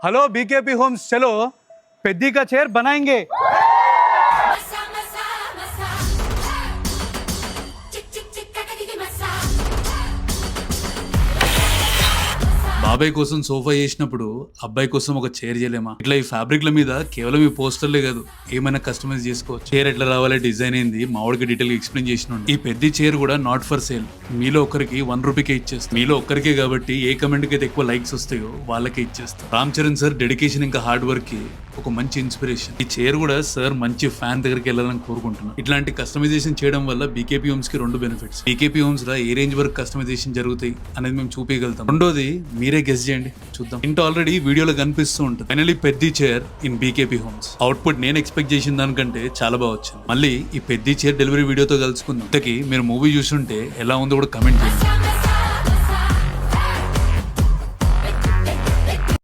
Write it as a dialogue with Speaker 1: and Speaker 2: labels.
Speaker 1: Hello BKP Holmes, चलो पेद्दी का chair बनाएंगे। బాబాయ్ కోసం సోఫా చేసినప్పుడు అబ్బాయి కోసం ఒక చైర్ చేయలేమా? ఇట్లా ఈ ఫ్యాబ్రిక్ల మీద కేవలం ఈ పోస్టర్లే కాదు, ఏమైనా కస్టమైజ్ చేసుకోవచ్చు. చైర్ ఎట్లా రావాలి, డిజైన్ ఏంది, మామిడికి డీటెయిల్ గా ఎక్స్ప్లెయిన్ చేసిన ఈ పెద్ద చైర్ కూడా నాట్ ఫర్ సేల్. మీలో ఒక్కరికి ₹1 ఇచ్చేస్తాం. మీలో ఒక్కరికే కాబట్టి ఏ కమెంట్ కి అయితే ఎక్కువ లైక్స్ వస్తాయో వాళ్ళకే ఇచ్చేస్తాం. రామ్ చరణ్ సార్ డెడికేషన్ ఇంకా హార్డ్ వర్క్ కి ఒక మంచి ఇన్స్పిరేషన్. ఈ చైర్ కూడా సార్ మంచి ఫ్యాన్ దగ్గరికి వెళ్ళాలని కోరుకుంటున్నాను. ఇట్లాంటి కస్టమైజేషన్ చేయడం వల్ల బీకేపీ హోమ్స్ కి 2 బెనిఫిట్స్. బీకేపీ హోమ్స్ లో ఏ రేంజ్ వరకు కస్టమైజేషన్ జరుగుతాయి అనేది మేము చూపించగలుగుతాం. రెండోది మీరే గెస్ చేయండి, చూద్దాం. ఇంట్లో ఆల్రెడీ వీడియోలో కనిపిస్తూ ఉంటుంది. ఫైనలీ పెద్ద chair in BKP homes. Output నేను ఎక్స్పెక్ట్ చేసిన దానికంటే చాలా బాగా వచ్చింది. మళ్ళీ ఈ పెద్ద చైర్ డెలివరీ వీడియోతో కలుసుకుందాం. ఇంతకీ మీరు మూవీ చూస్తుంటే ఎలా ఉందో కూడా కమెంట్ చేయండి.